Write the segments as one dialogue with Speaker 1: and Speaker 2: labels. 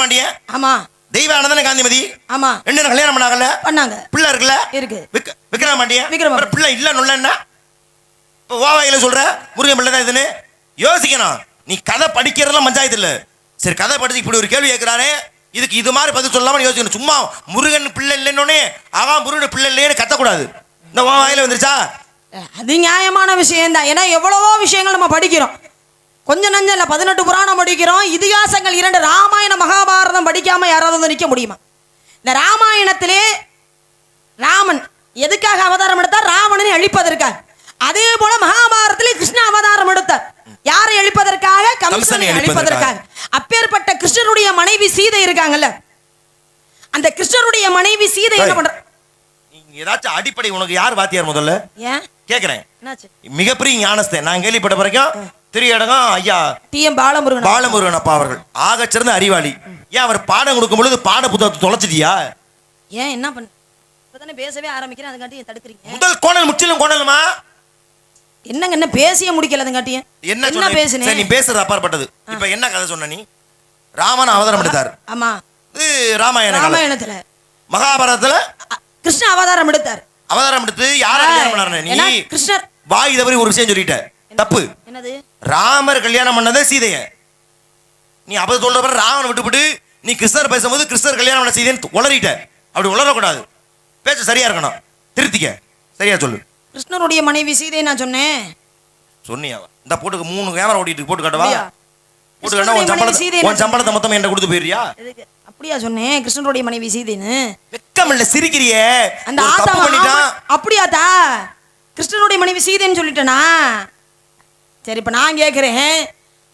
Speaker 1: விக்ரமாண்டிய.
Speaker 2: ஆமா.
Speaker 1: தெய்வானந்தன காந்திமதி.
Speaker 2: ஆமா.
Speaker 1: ரெண்டு கல்யாணம் பண்ணாங்கல்ல?
Speaker 2: பண்ணாங்க.
Speaker 1: பிள்ளை இருக்குல்ல?
Speaker 2: இருக்கு.
Speaker 1: விக்ரமாண்டிய.
Speaker 2: விக்ரமாண்டிய.
Speaker 1: பிள்ளை இல்ல நுள்ளன்னா இப்போ ஓவாயில சொல்ற முருகன் பிள்ளை தான் இதுன்னு யோசிக்கணும். நீ கதை படிக்கிறதெல்லாம் பஞ்சாயத்து இல்ல. சரி, கதை படிச்சு இப்படி ஒரு கேள்வி கேட்கிறாரே, இதுக்கு இது மாதிரி பதில் சொல்லாம யோசிக்கணும். சும்மா முருகன் பிள்ளை இல்லைன்னொன்னே அவன் முருகன் பிள்ளை இல்லைன்னு கத்தக்கூடாது. இந்த ஓவாயில வந்துருச்சா?
Speaker 2: அது நியாயமான விஷயம் தான். ஏன்னா எவ்வளவோ விஷயங்கள் நம்ம படிக்கிறோம். கொஞ்சம் நஞ்சம் இல்லை, 18 புராணம் படிக்கிறோம். இதிகாசங்கள் 2 ராமாயண மகாபாரதம் படிக்காம யாராவது வந்து நிற்க முடியுமா? இந்த ராமாயணத்திலே ராமன் எதுக்காக அவதாரம் எடுத்தார்? ராவணனை அழிப்பதற்காக. அதே போல மகாபாரதத்திலே கிருஷ்ண அவதாரம் எடுத்தார். யாரை அழிப்பதற்காக? கம்சனை அழிப்பதற்காக. அப்பேற்பட்ட கிருஷ்ணருடைய மனைவி சீதை இருக்காங்கல்ல, அந்த கிருஷ்ணருடைய மனைவி சீதை என்ன பண்ற?
Speaker 1: ஏதாச்சும் அடிப்படை உனக்கு யார் வாத்தியார் முதல்ல?
Speaker 2: ஏன்
Speaker 1: கேக்குறேன். மிகப்பெரிய ஞானஸ்தன் நான் கேள்விப்பட்ட வரைக்கும் திரியடகம் ஐயா
Speaker 2: டி.எம். பாலமுருகன்
Speaker 1: அப்பா அவர்கள் ஆக சிறந்த அறிவாளி. ஏன் அவர் பாடம் கொடுக்கும் பொழுது பாட புத்தகத்தை தொலைச்சிட்டியா?
Speaker 2: ஏன் என்ன பண்ண? இப்பதானே பேசவே ஆரம்பிக்கிறேன், அதுக்காட்டி தடுக்கிறீங்க.
Speaker 1: முதல் கோணல் முற்றிலும் கோணலுமா?
Speaker 2: என்னங்க என்ன பேசிய முடிக்கல, அதுக்காட்டி என்ன பேசுனே?
Speaker 1: நீ பேசுறது அப்பாற்பட்டது. இப்ப என்ன கதை சொன்ன நீ? ராமன் அவதாரம் எடுத்தார்.
Speaker 2: ஆமா.
Speaker 1: இது ராமாயணத்துல. மகாபாரதத்துல
Speaker 2: கிருஷ்ண அவதாரம் எடுத்தார்.
Speaker 1: அவதாரம் எடுத்து யாரை கல்யாணம் பண்ணாரு? நீ
Speaker 2: கிருஷ்ணர்
Speaker 1: வாய் தவறி ஒரு விஷயம் சொல்லிட்ட. தப்பு.
Speaker 2: என்னது?
Speaker 1: ராமர் கல்யாணம் பண்ணதே சீதைய. நீ அப்ப சொல்ற ராவன் விட்டுவிட்டு நீ கிருஷ்ணர் பேசும்போது கிருஷ்ணர் கல்யாணம் பண்ண சீதைன்னு உளறிட்ட. அப்படி உளரக்கூடாது. பேச்சு சரியா இருக்கணும். திருத்திக்க. சரியா சொல்லு.
Speaker 2: கிருஷ்ணருடைய மனைவி சீதை நான் சொன்னேன்.
Speaker 1: சொன்னியா? இந்த போட்டுக்கு 3 கேமரா ஓடிட்டு போட்டு காட்டவா? போட்டு காட்ட உன் சம்பளத்தை மொத்தம் என்ன கொடுத்து போயிரியா?
Speaker 2: அப்படியா சொன்னேன்? கிருஷ்ணருடைய மனைவி சீதைன்னு.
Speaker 1: வெக்கம் இல்ல, சிரிக்கிறியே.
Speaker 2: அந்த ஆத்தா பண்ணிட்டான். அப்படியாதா? கிருஷ்ணருடைய மனைவி சீதைன்னு சொல்லிட்டேனா? சரி, இப்ப நான் கேக்குறேன்,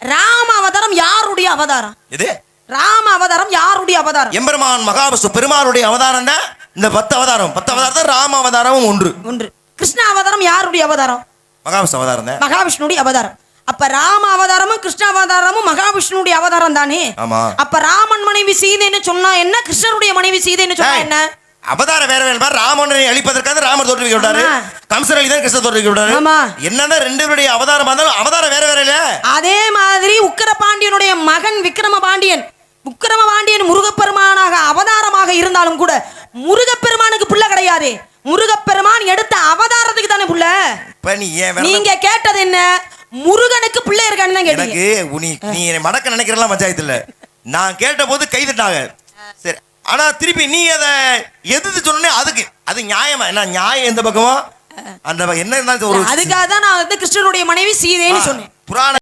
Speaker 2: ராம அவதாரம் யாருடைய அவதாரம்? இது ராம அவதாரம் யாருடைய அவதாரம்?
Speaker 1: எம்பெருமான் மகாவிஷ்ணு பெருமாளுடைய அவதாரம் தான் இந்த 10 அவதாரம். 10 அவதாரத்தை ராம அவதாரமும் ஒன்று.
Speaker 2: கிருஷ்ண அவதாரம் யாருடைய அவதாரம்?
Speaker 1: மகாவிஷ்ணு அவதாரம் தான்.
Speaker 2: மகாவிஷ்ணுடைய அவதாரம். அப்ப ராம அவதாரமும் கிருஷ்ண அவதாரமும் மகாவிஷ்ணுடைய அவதாரம் தானே?
Speaker 1: ஆமா.
Speaker 2: அப்ப ராமன் மனைவி சீதைன்னு சொன்னா என்ன? கிருஷ்ணருடைய மனைவி சீதைன்னு சொன்னா என்ன?
Speaker 1: அவதாரம் வேற வேற. ராமனை அழிப்பதற்காக ராமர் தோற்றுவிக்க விட்டாரு. கம்சன் அழிதான் கிருஷ்ணர் தோற்றுவிக்க விட்டாரு. என்னதான் 2 பேருடைய அவதாரம் இருந்தாலும் அவதாரம் வேற வேற இல்ல.
Speaker 2: அதே மாதிரி உக்கிரபாண்டியனுடைய மகன் விக்ரமபாண்டியன் முருகப்பெருமானாக அவதாரமாக இருந்தாலும் கூட முருகப்பெருமானுக்கு பிள்ளை கிடையாது. முருகப்பெருமான் எடுத்த அவதாரத்துக்கு தானே புள்ள. நீங்க கேட்டது என்ன? முருகனுக்கு பிள்ளை இருக்கான்னு தான் கேட்டீங்க.
Speaker 1: நீ மடக்க நினைக்கிறலாம் பஞ்சாயத்து இல்ல. நான் கேட்ட போது கைதட்டாங்க. சரி, ஆனா திருப்பி நீ அதை எதிர்த்து சொன்னே அதுக்கு அது நியாயமா? என்ன நியாயம்? எந்த பக்கமோ அந்த என்ன இருந்தாலும்
Speaker 2: அதுக்காக தான் நான் வந்து கிருஷ்ணனுடைய மனைவி சீதைன்னு சொன்னேன்.
Speaker 1: புராண